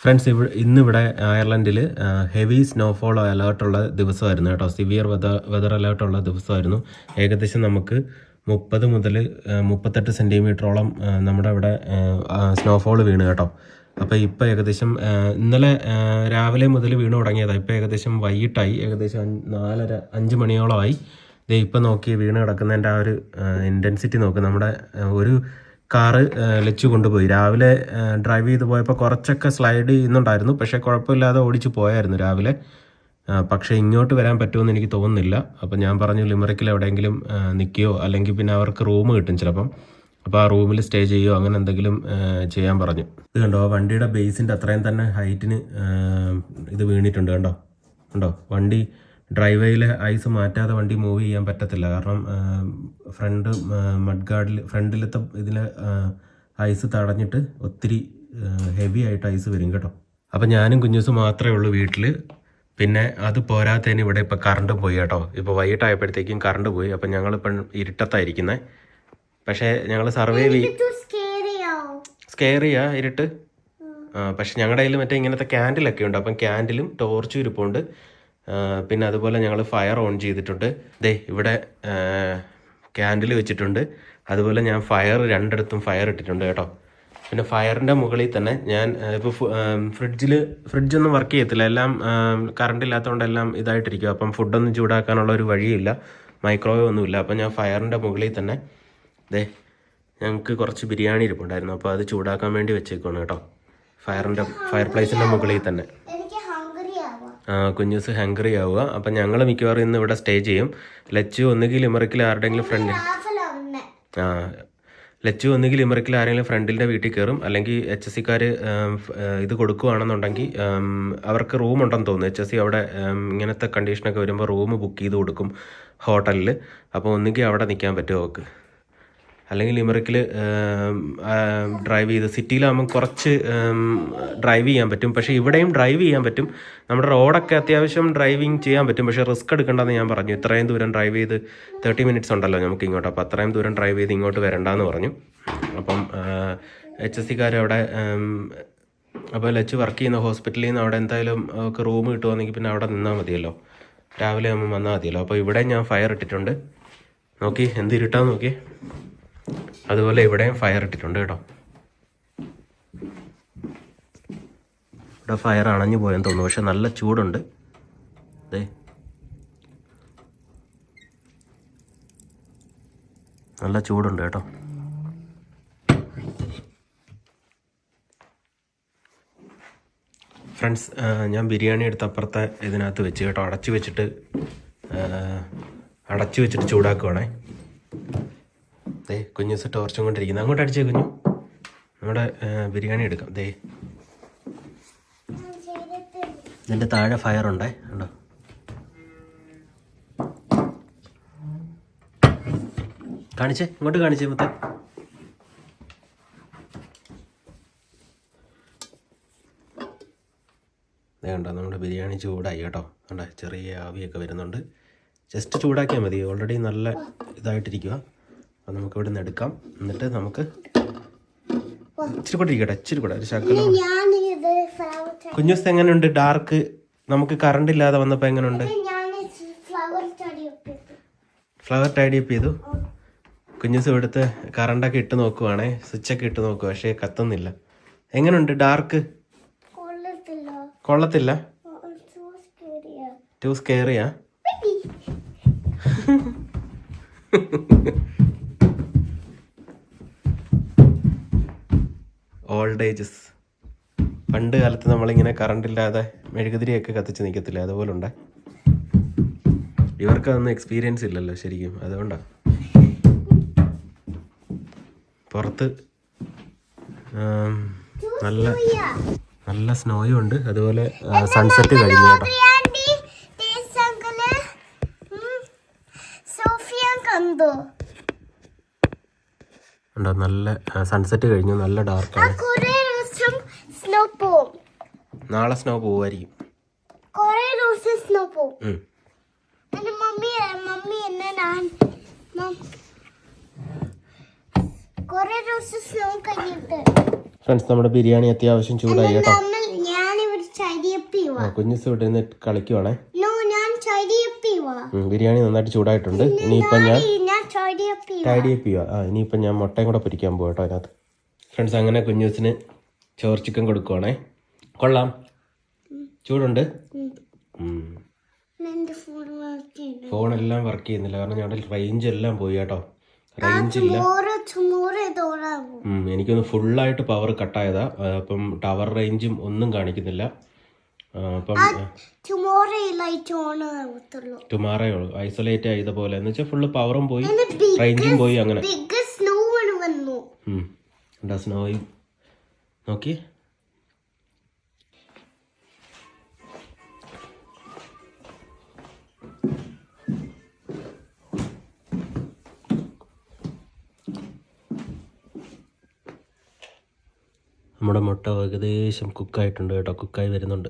Friends, ഇന്നിവിടെ അയർലൻഡിൽ heavy snowfall അലേർട്ടുള്ള ദിവസമായിരുന്നു കേട്ടോ. സിവിയർ വെതർ അലേർട്ടുള്ള ദിവസമായിരുന്നു. ഏകദേശം നമുക്ക് 30 മുതൽ 38 സെൻറ്റിമീറ്ററോളം നമ്മുടെ ഇവിടെ സ്നോഫോൾ വീണ് കേട്ടോ. അപ്പോൾ ഇപ്പോൾ ഏകദേശം ഇന്നലെ രാവിലെ മുതൽ വീണ് തുടങ്ങിയതാണ്. ഇപ്പോൾ ഏകദേശം വൈകിട്ടായി, ഏകദേശം 4:30-5 മണിയോളമായി. ഇപ്പം നോക്കി വീണ് കിടക്കുന്നതിൻ്റെ ആ ഒരു ഇൻറ്റൻസിറ്റി നോക്ക്. നമ്മുടെ ഒരു കാറ് ലച്ചു കൊണ്ടുപോയി. രാവിലെ ഡ്രൈവ് ചെയ്ത് പോയപ്പോൾ കുറച്ചൊക്കെ സ്ലൈഡ് ചെയ്യുന്നുണ്ടായിരുന്നു, പക്ഷേ കുഴപ്പമില്ലാതെ ഓടിച്ച് പോയായിരുന്നു രാവിലെ. പക്ഷേ ഇങ്ങോട്ട് വരാൻ പറ്റുമെന്ന് എനിക്ക് തോന്നുന്നില്ല. അപ്പം ഞാൻ പറഞ്ഞു ലിമറിക്കിൽ എവിടെയെങ്കിലും നിൽക്കുകയോ അല്ലെങ്കിൽ പിന്നെ അവർക്ക് റൂം കിട്ടും ചിലപ്പം, അപ്പോൾ ആ റൂമിൽ സ്റ്റേ ചെയ്യുകയോ അങ്ങനെ എന്തെങ്കിലും ചെയ്യാൻ പറഞ്ഞു. ഇത് കണ്ടോ, ആ വണ്ടിയുടെ ബേസിൻ്റെ അത്രയും തന്നെ ഹൈറ്റിന് ഇത് വീണിട്ടുണ്ട്. കണ്ടോ വണ്ടി ഡ്രൈവേയിലെ ഐസ് മാറ്റാതെ വണ്ടി മൂവ് ചെയ്യാൻ പറ്റത്തില്ല. കാരണം ഫ്രണ്ട് മഡ് ഗാർഡിൽ ഫ്രണ്ടിലത്തെ ഇതിൽ ഐസ് തടഞ്ഞിട്ട് ഒത്തിരി ഹെവി ആയിട്ട് ഐസ് വരും കേട്ടോ. അപ്പം ഞാനും കുഞ്ഞൂസും മാത്രമേ ഉള്ളൂ വീട്ടിൽ. പിന്നെ അത് പോരാത്തതിന് ഇവിടെ ഇപ്പോൾ കറണ്ട് പോയി കേട്ടോ. ഇപ്പോൾ വൈകിട്ടായപ്പോഴത്തേക്കും കറണ്ട് പോയി. അപ്പം ഞങ്ങളിപ്പം ഇരുട്ടത്തായിരിക്കുന്നത്. പക്ഷേ ഞങ്ങൾ സർവൈവ് സ്കെയറിയാ ഇരുട്ട്. പക്ഷെ ഞങ്ങളുടെ കയ്യിൽ മറ്റേ ഇങ്ങനത്തെ ക്യാൻഡിലൊക്കെ ഉണ്ട്. അപ്പം ക്യാൻഡിലും ടോർച്ചും ഇരിപ്പുണ്ട്. പിന്നെ അതുപോലെ ഞങ്ങൾ ഫയർ ഓൺ ചെയ്തിട്ടുണ്ട്. ദേ ഇവിടെ ക്യാൻഡിൽ വെച്ചിട്ടുണ്ട്. അതുപോലെ ഞാൻ രണ്ടിടത്തും ഫയർ ഇട്ടിട്ടുണ്ട് കേട്ടോ. പിന്നെ ഫയറിൻ്റെ മുകളിൽ തന്നെ ഞാൻ ഇപ്പോൾ ഫ്രിഡ്ജൊന്നും വർക്ക് ചെയ്യത്തില്ല. എല്ലാം കറണ്ട് ഇല്ലാത്തതുകൊണ്ട് എല്ലാം ഇതായിട്ടിരിക്കും. അപ്പം ഫുഡൊന്നും ചൂടാക്കാനുള്ള ഒരു വഴിയില്ല, മൈക്രോവേവ് ഒന്നുമില്ല. അപ്പം ഞാൻ ഫയറിൻ്റെ മുകളിൽ തന്നെ ഞങ്ങൾക്ക് കുറച്ച് ബിരിയാണി ഇരിപ്പുണ്ടായിരുന്നു. അപ്പോൾ അത് ചൂടാക്കാൻ വേണ്ടി വെച്ചേക്കുവാണ് കേട്ടോ. ഫയർ പ്ലേസിൻ്റെ മുകളിൽ തന്നെ. കുഞ്ഞൂസ് ഹംഗ്രി ആവുക. അപ്പം ഞങ്ങൾ മിക്കവാറും ഇന്ന് ഇവിടെ സ്റ്റേ ചെയ്യും. ലച്ചു ഒന്നുകിൽ ലിമറിക്കിൽ ആരുടെങ്കിലും ഫ്രണ്ടിൻ്റെ വീട്ടിൽ കയറും, അല്ലെങ്കിൽ HSCക്കാർ ഇത് കൊടുക്കുകയാണെന്നുണ്ടെങ്കിൽ അവർക്ക് റൂം ഉണ്ടെന്ന് തോന്നുന്നു. HSC അവിടെ ഇങ്ങനത്തെ കണ്ടീഷനൊക്കെ വരുമ്പോൾ റൂം ബുക്ക് ചെയ്ത് കൊടുക്കും ഹോട്ടലിൽ. അപ്പോൾ ഒന്നുകിൽ അവിടെ നിൽക്കാൻ പറ്റുമോ അവർക്ക്, അല്ലെങ്കിൽ ലിമറിക്കിൽ ഡ്രൈവ് ചെയ്ത് സിറ്റിയിലാകുമ്പോൾ കുറച്ച് ഡ്രൈവ് ചെയ്യാൻ പറ്റും. പക്ഷേ ഇവിടെയും ഡ്രൈവ് ചെയ്യാൻ പറ്റും. നമ്മുടെ റോഡൊക്കെ അത്യാവശ്യം ഡ്രൈവിങ് ചെയ്യാൻ പറ്റും. പക്ഷേ റിസ്ക് എടുക്കേണ്ടെന്ന് ഞാൻ പറഞ്ഞു. ഇത്രയും ദൂരം ഡ്രൈവ് ചെയ്ത് 30 മിനിറ്റ്സ് ഉണ്ടല്ലോ നമുക്ക് ഇങ്ങോട്ട്. അപ്പോൾ അത്രയും ദൂരം ഡ്രൈവ് ചെയ്ത് ഇങ്ങോട്ട് വരണ്ടെന്ന് പറഞ്ഞു. അപ്പം HSCക്കാർ അവിടെ, അപ്പോൾ ലച്ച് വർക്ക് ചെയ്യുന്ന ഹോസ്പിറ്റലിൽ നിന്ന് അവിടെ എന്തായാലും അവർക്ക് റൂം കിട്ടുവാണെങ്കിൽ പിന്നെ അവിടെ നിന്നാൽ മതിയല്ലോ, രാവിലെ ആകുമ്പോൾ വന്നാൽ മതിയല്ലോ. അപ്പോൾ ഇവിടെ ഞാൻ ഫയർ ഇട്ടിട്ടുണ്ട്. നോക്കി എന്ത് ഇരുട്ടാന്ന് നോക്കി. അതുപോലെ ഇവിടെയും ഫയർ ഇട്ടിട്ടുണ്ട് കേട്ടോ. ഇവിടെ ഫയർ അണഞ്ഞു പോയെന്ന് തോന്നുന്നു, പക്ഷെ നല്ല ചൂടുണ്ട്. അതെ, നല്ല ചൂടുണ്ട് കേട്ടോ. ഫ്രണ്ട്സ്, ഞാൻ ബിരിയാണി എടുത്ത് അപ്പുറത്തെ ഇതിനകത്ത് വെച്ച് കേട്ടോ. അടച്ചു വെച്ചിട്ട് ചൂടാക്കുവാണേ. ദേ കുഞ്ഞൂസ് ടോർച്ചും കൊണ്ടിരിക്കുന്നത്. അങ്ങോട്ട് അടിച്ചേ കുഞ്ഞു. നമ്മുടെ ബിരിയാണി എടുക്കാം. ദേ ഇതിൻ്റെ താഴെ ഫയറുണ്ടേ, ഉണ്ടോ? കാണിച്ചേ, ഇങ്ങോട്ട് കാണിച്ചേ മുത്തേ. കണ്ടോ നമ്മുടെ ബിരിയാണി ചൂടായി കേട്ടോ. കണ്ടോ ചെറിയ ആവിയൊക്കെ വരുന്നുണ്ട്. ജസ്റ്റ് ചൂടാക്കിയാൽ മതി, ഓൾറെഡി നല്ല ഇതായിട്ടിരിക്കുക. അപ്പോൾ നമുക്ക് ഇവിടെ നിന്ന് എടുക്കാം. എന്നിട്ട് നമുക്ക് ഇച്ചിരി കൂടെ ഇരിക്കട്ടെ, ഇച്ചിരി കൂടെ ഒരു ശകലം. കുഞ്ഞുസ് എങ്ങനെയുണ്ട്? ഡാർക്ക് നമുക്ക് കറണ്ട് ഇല്ലാതെ വന്നപ്പോൾ എങ്ങനെയുണ്ട്? ഫ്ലവർ ടൈഡി അപ്പ് ചെയ്തു. കുഞ്ഞുസ് ഇവിടുത്തെ കറണ്ടൊക്കെ ഇട്ട് നോക്കുവാണേ, സ്വിച്ചൊക്കെ ഇട്ട് നോക്കുക, പക്ഷേ കത്തുന്നില്ല. എങ്ങനെയുണ്ട് ഡാർക്ക്? കൊള്ളത്തില്ല. ടു സ്കേറിയാ? Old ages. പണ്ട് കാലത്ത് നമ്മളിങ്ങനെ കറണ്ടില്ലാതെ മെഴുകുതിരിയൊക്കെ കത്തിച്ച് നിൽക്കത്തില്ല, അതുപോലെ ഉണ്ട്. ഇവർക്കതൊന്നും എക്സ്പീരിയൻസ് ഇല്ലല്ലോ ശരിക്കും, അതുകൊണ്ടാണ്. പുറത്ത് നല്ല നല്ല സ്നോയും ഉണ്ട്, അതുപോലെ സൺസെറ്റ് കഴിഞ്ഞു കേട്ടോ. ഉണ്ടോ നല്ല സൺസെറ്റ് കഴിഞ്ഞു, നല്ല ഡാർക്കാണ്. നാളെ സ്നോ പോവായിരിക്കും. ഫ്രണ്ട്സ് നമ്മുടെ ബിരിയാണി അത്യാവശ്യം ചൂടായി കേട്ടോ. കുഞ്ഞുസ് ഇവിടെ നിന്ന് കളിക്കുവാണേ. ബിരിയാണി നന്നായിട്ട് ചൂടായിട്ടുണ്ട്. ഇനിയിപ്പം ഞാൻ ടൈഡി അപ്പ് ചെയ്യുക. ഇനിയിപ്പം ഞാൻ മുട്ടയും കൂടെ പൊരിക്കാൻ പോകാം കേട്ടോ അതിനകത്ത്. ഫ്രണ്ട്സ് അങ്ങനെ കുഞ്ഞൂസിന് ചോറ് ചിക്കൻ കൊടുക്കുവാണേ. കൊള്ളാം, ചൂടുണ്ട്. ഫോണെല്ലാം വർക്ക് ചെയ്യുന്നില്ല, കാരണം ഞങ്ങളുടെ റേഞ്ച് എല്ലാം പോയി കേട്ടോ. റേഞ്ച് ഇല്ല. എനിക്കൊന്ന് ഫുള്ളായിട്ട് പവർ കട്ടായതാ. അപ്പം ടവർ റേഞ്ചും ഒന്നും കാണിക്കുന്നില്ല. അപ്പം ടുമാറോ ഐസൊലേറ്റ് ആയത പോലെ എന്ന് വെച്ചാൽ ഫുള്ള് പവറും പോയി റേഞ്ചും പോയി. അങ്ങനെ സ്നോയും നോക്കി. നമ്മുടെ മുട്ട ഏകദേശം കുക്കായിട്ടുണ്ട് കേട്ടോ, കുക്കായി വരുന്നുണ്ട്.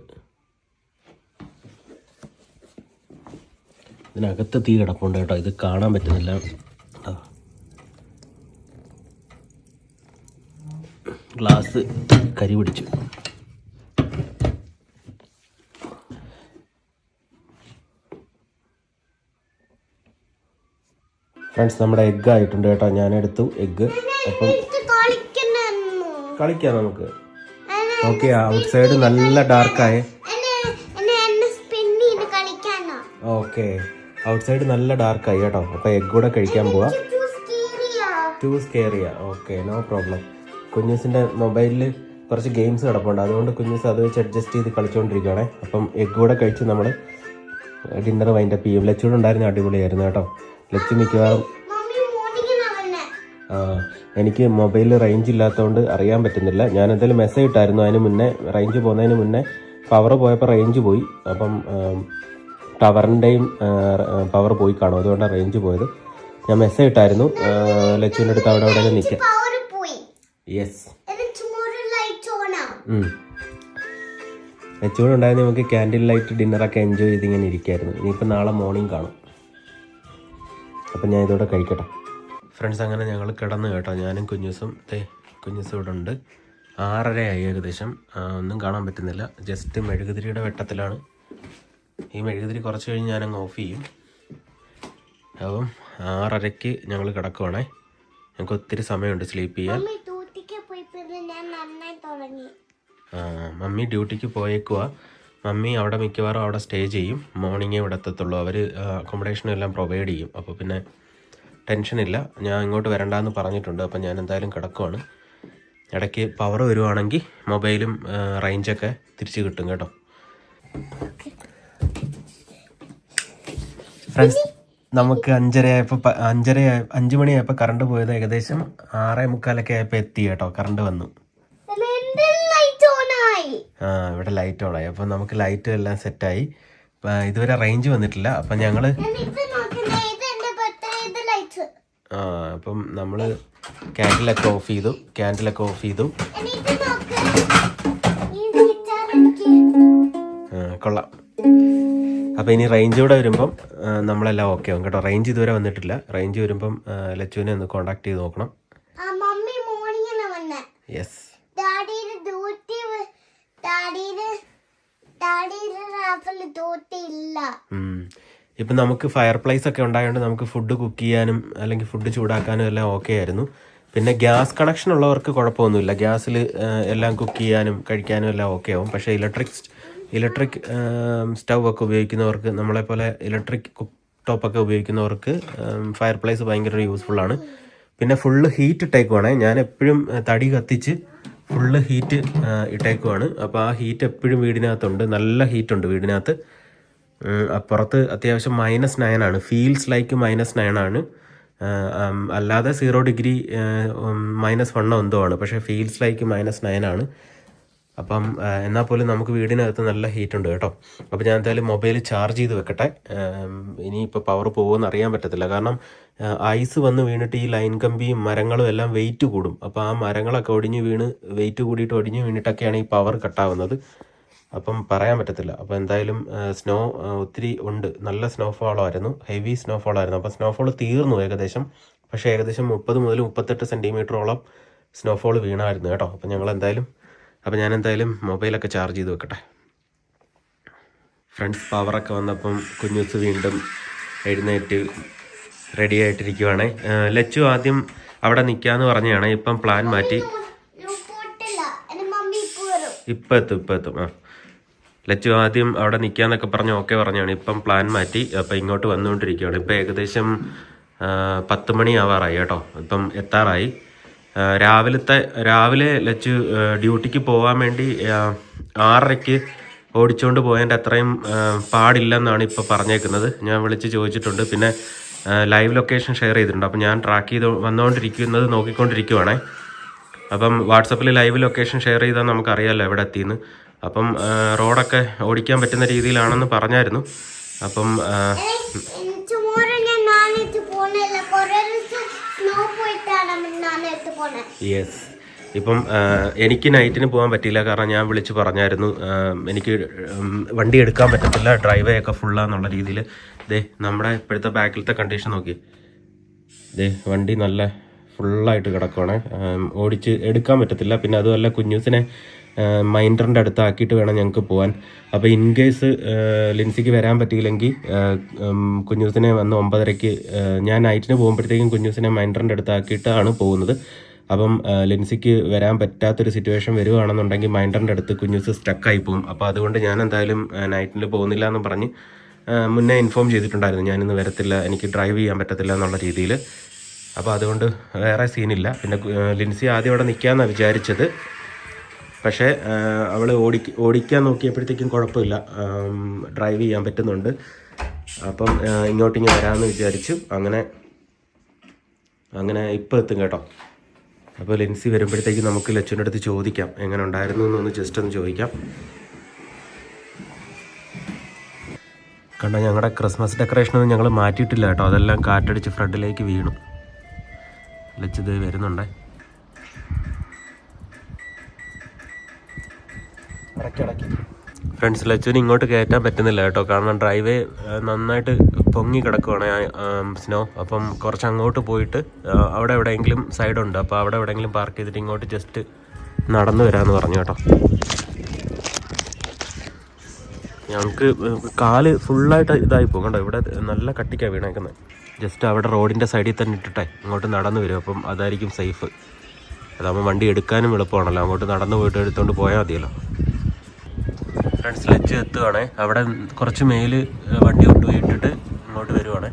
ഇതിനകത്ത് തീ കിടപ്പുണ്ട് കേട്ടോ, ഇത് കാണാൻ പറ്റുന്നില്ല. ഗ്ലാസ് കരി പിടിച്ചു. ഫ്രണ്ട്സ് നമ്മുടെ എഗ്ഗ് ആയിട്ടുണ്ട് കേട്ടോ, ഞാനെടുത്തു എഗ്ഗ്. അപ്പം കളിക്കാം നമുക്ക്. ഓക്കെ, ഔട്ട് സൈഡ് നല്ല ഡാർക്കായേ. ഓക്കെ, ഔട്ട് സൈഡ് നല്ല ഡാർക്കായി കേട്ടോ. അപ്പോൾ എഗ്ഗ് കൂടെ കഴിക്കാൻ പോവാം. ടു സ്കേറിയ. Okay, no problem. കുഞ്ഞൂസിൻ്റെ മൊബൈലിൽ കുറച്ച് ഗെയിംസ് കിടപ്പുണ്ട്, അതുകൊണ്ട് കുഞ്ഞൂസ് അത് വെച്ച് അഡ്ജസ്റ്റ് ചെയ്ത് കളിച്ചുകൊണ്ടിരിക്കുകയാണേ. അപ്പം എഗ്ഗ് കൂടെ കഴിച്ച് നമ്മൾ ഡിന്നർ വൈൻഡപ്പ് ചെയ്യും. ലച്ചൂടുണ്ടായിരുന്ന അടിപൊളിയായിരുന്നു കേട്ടോ. ലച്ചു മിക്കവാറും എനിക്ക് മൊബൈലിൽ റേഞ്ച് ഇല്ലാത്തതുകൊണ്ട് അറിയാൻ പറ്റുന്നില്ല. ഞാൻ എന്തായാലും മെസ്സേജ് ഇട്ടായിരുന്നു അതിന് മുന്നേ, റേഞ്ച് പോകുന്നതിന് മുന്നേ. പവർ പോയപ്പോൾ റേഞ്ച് പോയി. അപ്പം ടവറിൻ്റെയും പവർ പോയി കാണും, അതുകൊണ്ടാണ് റേഞ്ച് പോയത്. ഞാൻ മെസ്സേജ് ഇട്ടായിരുന്നു ലച്ചുവിൻ്റെ അടുത്ത് അവിടെ അവിടെ നിൽക്കാം. യെസ്, ലച്ചുകൂടെ ഉണ്ടായിരുന്നു. നമുക്ക് ക്യാൻഡിൽ ലൈറ്റ് ഡിന്നറൊക്കെ എൻജോയ് ചെയ്ത് ഇങ്ങനെ ഇരിക്കായിരുന്നു. ഇനിയിപ്പോൾ നാളെ മോർണിംഗ് കാണും. അപ്പം ഞാൻ ഇതോടെ കഴിക്കട്ടെ. ഫ്രണ്ട്സ് അങ്ങനെ ഞങ്ങൾ കിടന്നു കേട്ടോ, ഞാനും കുഞ്ഞൂസും. കുഞ്ഞൂസും ഇവിടെ ഉണ്ട്. 6:30 ആയി ഏകദേശം. ഒന്നും കാണാൻ പറ്റുന്നില്ല, ജസ്റ്റ് മെഴുകുതിരിയുടെ വെട്ടത്തിലാണ്. ഈ മെഴുകുതിരി കുറച്ച് കഴിഞ്ഞ് ഞാനങ്ങ് ഓഫ് ചെയ്യും. അപ്പം 6:30 ഞങ്ങൾ കിടക്കുവാണേ. ഞങ്ങൾക്ക് ഒത്തിരി സമയമുണ്ട് സ്ലീപ്പ് ചെയ്യാൻ. മമ്മി ഡ്യൂട്ടിക്ക് പോയേക്കുക. മമ്മി അവിടെ മിക്കവാറും അവിടെ സ്റ്റേ ചെയ്യും. മോർണിംഗേ ഇവിടെ എത്തത്തുള്ളൂ. അവർ അക്കോമഡേഷനും എല്ലാം പ്രൊവൈഡ് ചെയ്യും. അപ്പോൾ പിന്നെ ടെൻഷനില്ല. ഞാൻ ഇങ്ങോട്ട് വരണ്ടെന്ന് പറഞ്ഞിട്ടുണ്ട്. അപ്പം ഞാൻ എന്തായാലും കിടക്കുവാണ്. ഇടയ്ക്ക് പവർ വരുവാണെങ്കിൽ മൊബൈലും റേഞ്ചൊക്കെ തിരിച്ച് കിട്ടും കേട്ടോ. ഫ്രണ്ട്സ് നമുക്ക് 5 മണിയായപ്പോൾ കറണ്ട് പോയത് ഏകദേശം 6:45 ആയപ്പോൾ എത്തി കേട്ടോ. കറണ്ട് വന്നു. ഇവിടെ ലൈറ്റ് ഓണായി. അപ്പം നമുക്ക് ലൈറ്റ് എല്ലാം സെറ്റായി. ഇതുവരെ റേഞ്ച് വന്നിട്ടില്ല. അപ്പം ഞങ്ങള് അപ്പം നമ്മള് ക്യാൻഡിലൊക്കെ ഓഫ് ചെയ്തു. കൊള്ളാം. അപ്പം ഇനി റേഞ്ച് ഇവിടെ വരുമ്പം നമ്മളെല്ലാം ഓക്കെ ആവും കേട്ടോ. റേഞ്ച് ഇതുവരെ വന്നിട്ടില്ല. റേഞ്ച് വരുമ്പം ലച്ചുവിനെ ഒന്ന് കോണ്ടാക്ട് ചെയ്ത് നോക്കണം. യെസ്. ഇപ്പം നമുക്ക് ഫയർ പ്ലേസ് ഒക്കെ ഉണ്ടായതുകൊണ്ട് നമുക്ക് ഫുഡ് കുക്ക് ചെയ്യാനും അല്ലെങ്കിൽ ഫുഡ് ചൂടാക്കാനും എല്ലാം ഓക്കെ ആയിരുന്നു. പിന്നെ ഗ്യാസ് കണക്ഷൻ ഉള്ളവർക്ക് കുഴപ്പമൊന്നുമില്ല. ഗ്യാസിൽ എല്ലാം കുക്ക് ചെയ്യാനും കഴിക്കാനും എല്ലാം ഓക്കെ ആവും. പക്ഷേ ഇലക്ട്രിക് സ്റ്റൗ ഒക്കെ ഉപയോഗിക്കുന്നവർക്ക്, നമ്മളെപ്പോലെ ഇലക്ട്രിക് കുക്ക് ടോപ്പൊക്കെ ഉപയോഗിക്കുന്നവർക്ക് ഫയർ പ്ലേസ് ഭയങ്കര യൂസ്ഫുള്ളാണ്. പിന്നെ ഫുള്ള് ഹീറ്റ് ഇട്ടേക്കുവാണേ. ഞാൻ എപ്പോഴും തടി കത്തിച്ച് ഫുള്ള് ഹീറ്റ് ഇട്ടേക്കുവാണ്. അപ്പോൾ ആ ഹീറ്റ് എപ്പോഴും വീടിനകത്തുണ്ട്. നല്ല ഹീറ്റുണ്ട് വീടിനകത്ത്. പുറത്ത് അത്യാവശ്യം -9 ആണ്. ഫീൽസ് ലൈക്ക് -9 ആണ്. അല്ലാതെ 0 ഡിഗ്രി -1 എന്തോ ആണ്. പക്ഷേ ഫീൽസ് ലൈക്ക് -9 ആണ്. അപ്പം എന്നാൽ പോലും നമുക്ക് വീടിനകത്ത് നല്ല ഹീറ്റുണ്ട് കേട്ടോ. അപ്പോൾ ഞാൻ എന്തായാലും മൊബൈൽ ചാർജ് ചെയ്ത് വെക്കട്ടെ. ഇനിയിപ്പോൾ പവർ പോകുമെന്ന് അറിയാൻ പറ്റത്തില്ല. കാരണം ഐസ് വന്ന് വീണിട്ട് ഈ ലൈൻ കമ്പിയും മരങ്ങളും എല്ലാം വെയിറ്റ് കൂടും. അപ്പോൾ ആ മരങ്ങളൊക്കെ വെയിറ്റ് കൂടിയിട്ട് ഒടിഞ്ഞ് വീണിട്ടൊക്കെയാണ് ഈ പവർ കട്ടാവുന്നത്. അപ്പം പറയാൻ പറ്റത്തില്ല. അപ്പോൾ എന്തായാലും സ്നോ ഒത്തിരി ഉണ്ട്. നല്ല സ്നോഫോൾ ആയിരുന്നു. ഹെവി സ്നോഫോൾ ആയിരുന്നു. അപ്പോൾ സ്നോഫോൾ തീർന്നു ഏകദേശം. പക്ഷേ ഏകദേശം 30 മുതൽ 38 സെൻറ്റിമീറ്ററോളം സ്നോഫോൾ വീണായിരുന്നു കേട്ടോ. അപ്പോൾ ഞാൻ എന്തായാലും മൊബൈലൊക്കെ ചാർജ് ചെയ്ത് വെക്കട്ടെ. ഫ്രണ്ട്സ്, പവറൊക്കെ വന്നപ്പം കുഞ്ഞൂസ് വീണ്ടും എഴുന്നേറ്റ് റെഡി ആയിട്ടിരിക്കുവാണ്. ലച്ചു ആദ്യം അവിടെ നിൽക്കാമെന്ന് പറഞ്ഞാണ്. ഇപ്പം പ്ലാൻ മാറ്റി. ഇപ്പം എത്തും. ലച്ചു ആദ്യം അവിടെ നിൽക്കാന്നൊക്കെ പറഞ്ഞ് ഓക്കെ പറഞ്ഞാണ്. ഇപ്പം പ്ലാൻ മാറ്റി. അപ്പം ഇങ്ങോട്ട് വന്നുകൊണ്ടിരിക്കുകയാണ്. ഇപ്പം ഏകദേശം 10 മണി ആവാറായി കേട്ടോ. ഇപ്പം എത്താറായി. രാവിലെ ലച്ചു ഡ്യൂട്ടിക്ക് പോകാൻ വേണ്ടി 6:30 ഓടിച്ചുകൊണ്ട് പോയതിൻ്റെ അത്രയും പാടില്ലെന്നാണ് ഇപ്പോൾ പറഞ്ഞേക്കുന്നത്. ഞാൻ വിളിച്ച് ചോദിച്ചിട്ടുണ്ട്. പിന്നെ ലൈവ് ലൊക്കേഷൻ ഷെയർ ചെയ്തിട്ടുണ്ട്. അപ്പം ഞാൻ ട്രാക്ക് ചെയ്ത് നോക്കിക്കൊണ്ടിരിക്കുവാണേ. അപ്പം വാട്സപ്പിൽ ലൈവ് ലൊക്കേഷൻ ഷെയർ ചെയ്താൽ നമുക്കറിയാമല്ലോ എവിടെ എത്തിയെന്ന്. അപ്പം റോഡൊക്കെ ഓടിക്കാൻ പറ്റുന്ന രീതിയിലാണെന്ന് പറഞ്ഞായിരുന്നു. അപ്പം യെസ്. ഇപ്പം എനിക്ക് നൈറ്റിന് പോകാൻ പറ്റിയില്ല. കാരണം ഞാൻ വിളിച്ച് പറഞ്ഞായിരുന്നു എനിക്ക് വണ്ടി എടുക്കാൻ പറ്റത്തില്ല, ഡ്രൈവേ ഒക്കെ ഫുള്ളാന്നുള്ള രീതിയിൽ. നമ്മുടെ ഇപ്പോഴത്തെ ബാക്കിലത്തെ കണ്ടീഷൻ നോക്കി. വണ്ടി നല്ല ഫുള്ളായിട്ട് കിടക്കുവാണ്. ഓടിച്ച് എടുക്കാൻ പറ്റത്തില്ല. പിന്നെ അതുമല്ല കുഞ്ഞൂസിനെ മൈൻഡറിൻ്റെ അടുത്താക്കിയിട്ട് വേണം ഞങ്ങൾക്ക് പോകാൻ. അപ്പോൾ ഇൻ കേസ് ലിൻസിക്ക് വരാൻ പറ്റിയില്ലെങ്കിൽ കുഞ്ഞൂസിനെ വന്ന് 9:30 ഞാൻ നൈറ്റിന് പോകുമ്പോഴത്തേക്കും കുഞ്ഞൂസിനെ മൈൻഡറിൻ്റെ അടുത്താക്കിയിട്ടാണ് പോകുന്നത്. അപ്പം ലിൻസിക്ക് വരാൻ പറ്റാത്തൊരു സിറ്റുവേഷൻ വരുവാണെന്നുണ്ടെങ്കിൽ മൈൻഡറിൻ്റെ അടുത്ത് കുഞ്ഞൂസ് സ്റ്റക്കായി പോകും. അപ്പോൾ അതുകൊണ്ട് ഞാൻ എന്തായാലും നൈറ്റിൽ പോകുന്നില്ല എന്ന് പറഞ്ഞ് മുന്നേ ഇൻഫോം ചെയ്തിട്ടുണ്ടായിരുന്നു. ഞാനിന്ന് വരത്തില്ല, എനിക്ക് ഡ്രൈവ് ചെയ്യാൻ പറ്റത്തില്ല എന്നുള്ള രീതിയിൽ. അപ്പോൾ അതുകൊണ്ട് വേറെ സീനില്ല. പിന്നെ ലിൻസി ആദ്യം അവിടെ നിൽക്കാമെന്നാണ് വിചാരിച്ചത്. പക്ഷേ അവൾ ഓടിക്കാൻ നോക്കിയപ്പോഴത്തേക്കും കുഴപ്പമില്ല, ഡ്രൈവ് ചെയ്യാൻ പറ്റുന്നുണ്ട്. അപ്പം ഇങ്ങോട്ടിങ്ങ് വരാമെന്ന് വിചാരിച്ചു. അങ്ങനെ ഇപ്പോൾ എത്തും കേട്ടോ. അപ്പോൾ ലിൻസി വരുമ്പോഴത്തേക്കും നമുക്ക് ലച്ചുവിൻ്റെ അടുത്ത് ചോദിക്കാം എങ്ങനെ ഉണ്ടായിരുന്നു എന്നൊന്ന് ജസ്റ്റ് ഒന്ന് ചോദിക്കാം. കണ്ടോ, ഞങ്ങളുടെ ക്രിസ്മസ് ഡെക്കറേഷനൊന്നും ഞങ്ങൾ മാറ്റിയിട്ടില്ല കേട്ടോ. അതെല്ലാം കാറ്റടിച്ച് ഫ്രണ്ടിലേക്ക് വീണു. ലച്ചിത് വരുന്നുണ്ടേ. ഫ്രണ്ട്സ്, ലച്ചുവിന് ഇങ്ങോട്ട് കയറ്റാൻ പറ്റുന്നില്ല കേട്ടോ. കാരണം ഡ്രൈവേ നന്നായിട്ട് പൊങ്ങി കിടക്കുവാണ് സ്നോ. അപ്പം കുറച്ച് അങ്ങോട്ട് പോയിട്ട് അവിടെ എവിടെയെങ്കിലും സൈഡുണ്ട്. അപ്പോൾ അവിടെ എവിടെയെങ്കിലും പാർക്ക് ചെയ്തിട്ട് ഇങ്ങോട്ട് ജസ്റ്റ് നടന്നു വരാമെന്ന് പറഞ്ഞു കേട്ടോ. ഞങ്ങൾക്ക് കാല് ഫുള്ളായിട്ട് ഇതായി പോകും കേട്ടോ. ഇവിടെ നല്ല കട്ടിക്കാണ് വീണേക്കുന്നത്. ജസ്റ്റ് അവിടെ റോഡിൻ്റെ സൈഡിൽ തന്നെ ഇട്ടിട്ടേ ഇങ്ങോട്ട് നടന്നു വരും. അപ്പം അതായിരിക്കും സേഫ്. അതാകുമ്പോൾ വണ്ടി എടുക്കാനും എളുപ്പമാണല്ലോ. അങ്ങോട്ട് നടന്നു പോയിട്ട് എടുത്തുകൊണ്ട് പോയാൽ മതിയല്ലോ. ഫ്രണ്ട്സ്, ലച്ചു എത്തുവാണേ. അവിടെ കുറച്ച് മേല് വണ്ടി കൊണ്ടുപോയി ഇട്ടിട്ട് ഇങ്ങോട്ട് വരുവാണേ.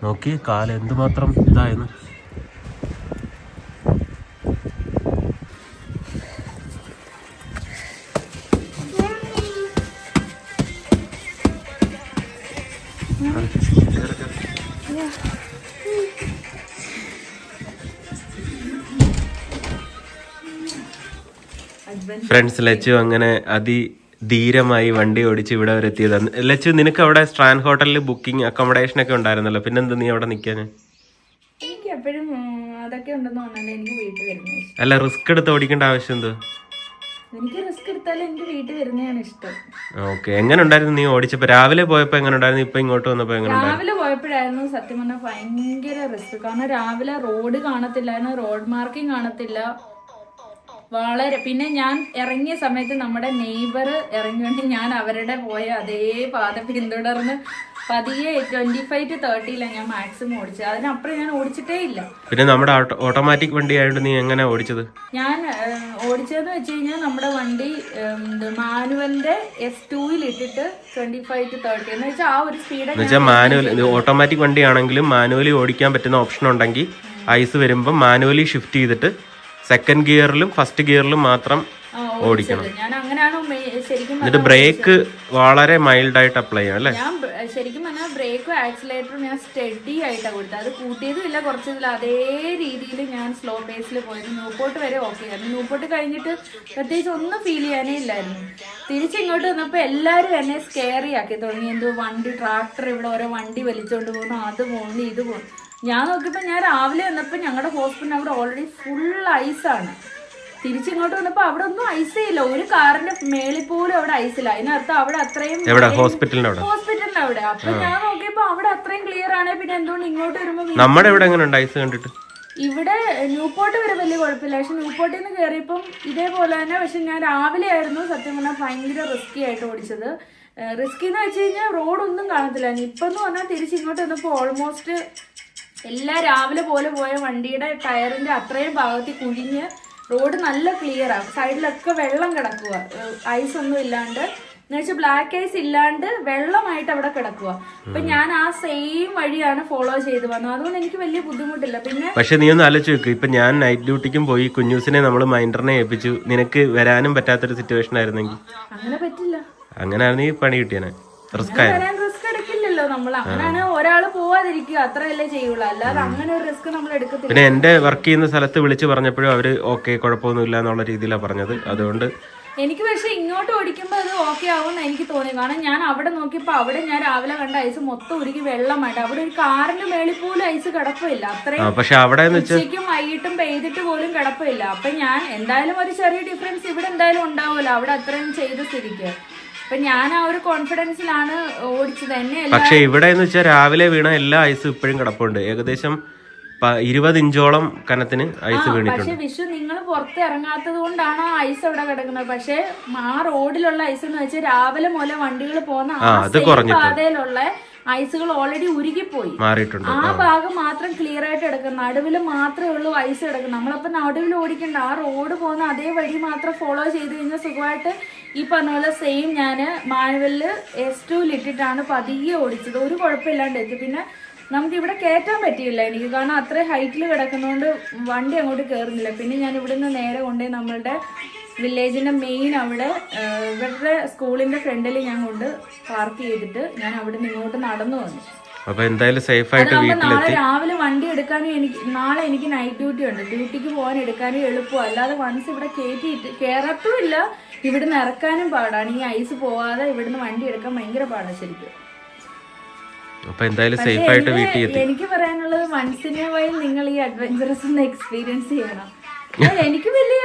നോക്കി കാല് എന്തുമാത്രം ഇതായിരുന്നു. ഫ്രണ്ട്സ്, ലച്ചു അങ്ങനെ ധീരമായി വണ്ടി ഓടിച്ച് ഇവിടെ വരെ എത്തിയതാണ്. ലച്ചു, നിനക്ക് അവിടെ സ്ട്രാൻഡ് ഹോട്ടലിൽ ബുക്കിംഗ് അക്കോമഡേഷൻ ഒക്കെ ഉണ്ടായിരുന്നല്ലോ, പിന്നെന്താ നീ അവിടെ നിൽക്കാൻ? എനിക്ക് എപ്പോഴും അതൊക്കെ ഉണ്ടെന്ന് പറഞ്ഞാൽ എനിക്ക് വീട്ടിൽ വരുന്നത്. അല്ല, റിസ്ക് എടുത്ത് ഓടിക്കേണ്ട ആവശ്യം എന്തോ? എനിക്ക് റിസ്ക് എടുത്താലും എനിക്ക് വീട്ടിൽ വരുന്നതാണ് ഇഷ്ടം. ഓക്കെ, എങ്ങനെ ഉണ്ടായിരുന്നു നീ ഓടിച്ചപ്പോ? രാവിലെ പോയപ്പോ എങ്ങനെ ഉണ്ടായിരുന്നു? ഇപ്പൊ ഇങ്ങോട്ട് വന്നപ്പോ എങ്ങനെ? രാവിലെ പോയപ്പോഴായിരുന്നു സത്യം പറഞ്ഞാൽ ഭയങ്കര റിസ്ക്. കാരണം രാവിലെ റോഡ് കാണത്തില്ലായിരുന്നു, റോഡ് മാർക്കിംഗ് കാണത്തില്ല, വളരെ. പിന്നെ ഞാൻ ഇറങ്ങിയ സമയത്ത് നമ്മുടെ നെയ്ബർ ഇറങ്ങിയോണ്ട് ഞാൻ അവരുടെ പോയ അതേ പാത പിന്തുടർന്ന് പതിയെ 25 to 30 ഞാൻ മാക്സിമം ഓടിച്ചത്. അതിനപ്പുറം ഞാൻ ഓടിച്ചിട്ടേ ഇല്ല. പിന്നെ നമ്മുടെ ഓട്ടോമാറ്റിക് വണ്ടി ആയതുകൊണ്ട് നീ എങ്ങനെ ഓടിച്ചത്? ഞാൻ ഓടിച്ചതെന്ന് വെച്ച് കഴിഞ്ഞാൽ നമ്മുടെ വണ്ടി മാനുവലിന്റെ S2 ഇട്ടിട്ട് 25 to 30 എന്ന് വെച്ചാൽ ആ ഒരു സ്പീഡ്. മാനുവൽ ഓട്ടോമാറ്റിക് വണ്ടി ആണെങ്കിലും മാനുവലി ഓടിക്കാൻ പറ്റുന്ന ഓപ്ഷൻ ഉണ്ടെങ്കിൽ ഐസ് വരുമ്പോൾ മാനുവലി ഷിഫ്റ്റ് ചെയ്തിട്ട് സെക്കൻഡ് ഗിയറിലും ഫസ്റ്റ് ഗിയറിലും മാത്രം ഓടിക്കണം. ഞാൻ അങ്ങനെയാണ് ശരിക്കും. എന്നിട്ട് ബ്രേക്ക് വളരെ മൈൽഡ് ആയിട്ട് അപ്ലൈ ചെയ്യാം അല്ലേ? ഞാൻ ശരിക്കും പറഞ്ഞാൽ ബ്രേക്കും ആക്സിലേറ്ററും ഞാൻ സ്റ്റഡി ആയിട്ടാണ് കൊടുത്തത്. അത് കൂട്ടിയതും ഇല്ല കുറച്ചതില്ല, അതേ രീതിയിൽ ഞാൻ സ്ലോ പേസിൽ പോയത്. ന്യൂപോർട്ട് വരെ ഓക്കെ ആയിരുന്നു. ന്യൂപോർട്ട് കഴിഞ്ഞിട്ട് പ്രത്യേകിച്ച് ഒന്നും ഫീൽ ചെയ്യാനേ ഇല്ലായിരുന്നു. തിരിച്ചിങ്ങോട്ട് വന്നപ്പോൾ എല്ലാവരും എന്നെ സ്കെയറി ആക്കി തുടങ്ങി. എന്തോ വണ്ടി ട്രാക്ടർ ഇവിടെ ഓരോ വണ്ടി വലിച്ചുകൊണ്ട് പോകുന്നു, അത് പോകുന്നു, ഇത് പോകുന്നു. ഞാൻ നോക്കിയപ്പോൾ ഞാൻ രാവിലെ വന്നപ്പോൾ ഞങ്ങളുടെ ഹോസ്പിറ്റൽ അവിടെ ഓൾറെഡി ഫുൾ ഐസാണ്. തിരിച്ചിങ്ങോട്ട് വന്നപ്പോൾ അവിടെ ഒന്നും ഐസേ ഇല്ല. ഒരു കാറിന്റെ മേളിൽ പോലും അവിടെ ഐസില്ല. അതിനർത്ഥം അവിടെ അത്രയും ഹോസ്പിറ്റലിന്റെ അവിടെ. അപ്പൊ ഞാൻ നോക്കിയപ്പോ അവിടെ അത്രയും ക്ലിയർ ആണ്. പിന്നെ എന്തുകൊണ്ട് ഇങ്ങോട്ട് വരുമ്പോ നമ്മുടെ ഇവിടെ എങ്ങനെ ഐസ് കണ്ടിട്ട്? ഇവിടെ ന്യൂപോർട്ട് വരെ വലിയ കുഴപ്പമില്ല. പക്ഷെ ന്യൂപോർട്ടിൽ നിന്ന് കയറിയപ്പം ഇതേപോലെ തന്നെ. പക്ഷെ ഞാൻ രാവിലെ ആയിരുന്നു സത്യം പറഞ്ഞാൽ ഭയങ്കര റിസ്കി ആയിട്ട് ഓടിച്ചത്. റിസ്കി എന്ന് വെച്ച് കഴിഞ്ഞാൽ റോഡൊന്നും കാണത്തില്ല. ഇപ്പം എന്ന് പറഞ്ഞാൽ തിരിച്ചിങ്ങോട്ട് വന്നപ്പോൾ ഓൾമോസ്റ്റ് എല്ലാ രാവിലെ പോലെ പോയ വണ്ടിയുടെ ടയറിന്റെ അത്രയും ഭാഗത്തിൽ കുഴിഞ്ഞ് റോഡ് നല്ല ക്ലിയർ ആണ്. സൈഡിലൊക്കെ വെള്ളം കിടക്കുക, ഐസ് ഒന്നും ഇല്ലാണ്ട്. എന്നുവെച്ചാൽ ബ്ലാക്ക് ഐസ് ഇല്ലാണ്ട് വെള്ളമായിട്ട് അവിടെ കിടക്കുക. അപ്പൊ ഞാൻ ആ സെയിം വഴിയാണ് ഫോളോ ചെയ്ത് വന്നത്. അതുകൊണ്ട് എനിക്ക് വലിയ ബുദ്ധിമുട്ടില്ല. പിന്നെ പക്ഷെ നീ ഒന്ന് ആലോചിച്ച് വെക്ക്, ഇപ്പൊ ഞാൻ നൈറ്റ് ഡ്യൂട്ടിക്കും പോയി കുഞ്ഞൂസിനെ നമ്മൾ മൈൻഡറിനെ ഏൽപ്പിച്ചു, നിനക്ക് വരാനും പറ്റാത്തൊരു സിറ്റുവേഷൻ ആയിരുന്നെങ്കിൽ? അങ്ങനെ പറ്റില്ല. അങ്ങനെയാണ് നീ പണി കിട്ടിയാനെ. റിസ്ക് എടുക്കില്ലല്ലോ നമ്മൾ. അങ്ങനെയാണ് ഒരാള് പോവാതിരിക്കുക, അത്രയല്ലേ ചെയ്യുള്ളൂ. അല്ലാതെ അങ്ങനെ ഒരു റിസ്ക് നമ്മൾ എടുക്കത്തില്ല. പിന്നെ എന്റെ വർക്ക് ചെയ്യുന്ന സ്ഥലത്ത് വിളിച്ച് പറഞ്ഞപ്പോഴും അവര് ഓക്കെ കുഴപ്പമൊന്നുമില്ല എന്നുള്ള രീതിയിലാണ് പറഞ്ഞത്. അതുകൊണ്ട് എനിക്ക് പക്ഷെ ഇങ്ങോട്ട് ഓടിക്കുമ്പോൾ അത് ഓക്കെ ആവുമെന്ന് എനിക്ക് തോന്നി. കാരണം ഞാൻ അവിടെ നോക്കിയപ്പോൾ അവിടെ ഞാൻ രാവിലെ കണ്ട ഐസ് മൊത്തം ഉരുകി വെള്ളമായിട്ട്. അവിടെ ഒരു കാറിന്റെ മേളിൽ പോലും ഐസ് കിടപ്പില്ല. അത്രയും ഉച്ചയ്ക്കും വൈകിട്ടും പെയ്തിട്ട് പോലും കിടപ്പില്ല. അപ്പൊ ഞാൻ എന്തായാലും ഒരു ചെറിയ ഡിഫറൻസ് ഇവിടെ എന്തായാലും ഉണ്ടാവുമല്ലോ, അവിടെ അത്രയും ചെയ്ത സ്ഥിതിക്ക്. അപ്പൊ ഞാൻ ആ ഒരു കോൺഫിഡൻസിലാണ് ഓടിച്ചത് തന്നെ. പക്ഷെ ഇവിടെ എന്ന് വെച്ചാൽ രാവിലെ വീണ എല്ലാ ഐസും ഇപ്പോഴും കിടപ്പുണ്ട്. ഏകദേശം 20 ഇഞ്ചോളം കനത്തിന് ഐസ് വീണിട്ടുണ്ട്. പക്ഷെ വിഷു നിങ്ങൾ പുറത്ത് ഇറങ്ങാത്തത് കൊണ്ടാണ് ആ ഐസ് അവിടെ കിടക്കുന്നത്. പക്ഷെ ആ റോഡിലുള്ള ഐസ് എന്ന് വെച്ചാൽ രാവിലെ മുതൽ വണ്ടികൾ പോകുന്ന പാതയിലുള്ള ഐസുകൾ ഓൾറെഡി ഉരുകിപ്പോയി മാറിയിട്ടുണ്ട്. ആ ഭാഗം മാത്രം ക്ലിയർ ആയിട്ട് കിടക്കും. നടുവിൽ മാത്രമേ ഉള്ളൂ ഐസ് കിടക്കും. നമ്മളപ്പോ നടുവിൽ ഓടിക്കണ്ട, ആ റോഡ് പോകുന്ന അതേ വഴി മാത്രം ഫോളോ ചെയ്ത് കഴിഞ്ഞാൽ സുഖമായിട്ട് ഈ പറഞ്ഞ പോലെ സെയിം ഞാൻ മാനുവലില് S2 ഇട്ടിട്ടാണ് പതിയെ ഓടിച്ചത്. ഒരു കുഴപ്പമില്ലാണ്ട് എത്തി. പിന്നെ നമുക്ക് ഇവിടെ കയറ്റാൻ പറ്റിയില്ല എനിക്ക്, കാരണം അത്രയും ഹൈറ്റിൽ കിടക്കുന്നതുകൊണ്ട് വണ്ടി അങ്ങോട്ട് കയറുന്നില്ല. പിന്നെ ഞാൻ ഇവിടുന്ന് നേരെ കൊണ്ടുപോയി നമ്മളുടെ വില്ലേജിന്റെ മെയിൻ അവിടെ ഇവരുടെ സ്കൂളിന്റെ ഫ്രണ്ടിൽ ഞാൻ കൊണ്ട് പാർക്ക് ചെയ്തിട്ട് ഞാൻ അവിടെ നിന്ന് ഇങ്ങോട്ട് നടന്നു വന്നു. അപ്പൊ എന്തായാലും സേഫ് ആയിട്ട് വീട്ടിലെത്തി. നാളെ രാവിലെ വണ്ടി എടുക്കാനും നാളെ എനിക്ക് നൈറ്റ് ഡ്യൂട്ടി ഉണ്ട്. ഡ്യൂട്ടിക്ക് പോകാൻ എടുക്കാനും എളുപ്പം. അല്ലാതെ വൺസ് ഇവിടെ കയറ്റിയിട്ട് കയറത്തുമില്ല, ഇവിടുന്ന് ഇറക്കാനും പാടാണ്. ഈ ഐസ് പോവാതെ ഇവിടുന്ന് വണ്ടി എടുക്കാൻ ഭയങ്കര പാടാണ് ശരിക്കും. അപ്പൊ എന്തായാലും സേഫ് ആയിട്ട് വീട്ടിൽ എത്തി. എനിക്ക് പറയാനുള്ളത് വൺസ് ഇൻ എ വൈൽ നിങ്ങൾ ഈ അഡ്വഞ്ചറസ് ഒന്ന് എക്സ്പീരിയൻസ് ചെയ്യണം. എനിക്ക് വലിയ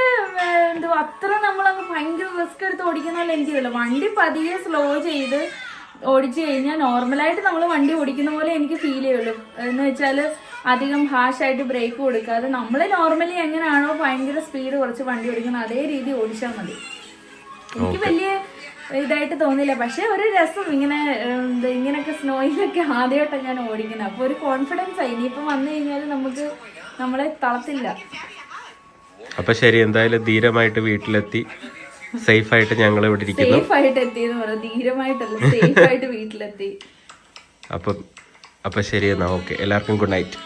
എന്തോ അത്ര നമ്മളങ്ങ് ഭയങ്കര റിസ്ക് എടുത്ത് ഓടിക്കുന്നതല്ല എനിക്കിതല്ല. വണ്ടി പതിയെ സ്ലോ ചെയ്ത് ഓടിച്ചു കഴിഞ്ഞാൽ നോർമലായിട്ട് നമ്മൾ വണ്ടി ഓടിക്കുന്ന പോലെ എനിക്ക് ഫീൽ ചെയ്യുള്ളൂ. എന്ന് വെച്ചാൽ അധികം ഹാഷായിട്ട് ബ്രേക്ക് കൊടുക്കാതെ നമ്മൾ നോർമലി എങ്ങനെയാണോ ഭയങ്കര സ്പീഡ് കുറച്ച് വണ്ടി ഓടിക്കുന്നത് അതേ രീതി ഓടിച്ചാൽ മതി. എനിക്ക് വലിയ ഇതായിട്ട് തോന്നില്ല. പക്ഷെ ഒരു രസം ഇങ്ങനെയൊക്കെ സ്നോയിലൊക്കെ ആദ്യമായിട്ടാണ് ഞാൻ ഓടിക്കുന്നത്. അപ്പോൾ ഒരു കോൺഫിഡൻസ് ആയി. ഇനിയിപ്പം വന്നു കഴിഞ്ഞാൽ നമുക്ക് നമ്മളെ തളത്തില്ല. അപ്പൊ ശരി, എന്തായാലും ധീരമായിട്ട് വീട്ടിലെത്തി. സേഫ് ആയിട്ട് ഞങ്ങൾ ഇവിടെ ഇരിക്കുന്നു. സേഫ് ആയിട്ട് എത്തിയെന്ന് പറയാം, ധീരമായിട്ടല്ല, സേഫ് ആയിട്ട് വീട്ടിലെത്തി. അപ്പൊ ശരി എന്നാ, ഓക്കെ. എല്ലാവർക്കും ഗുഡ് നൈറ്റ്.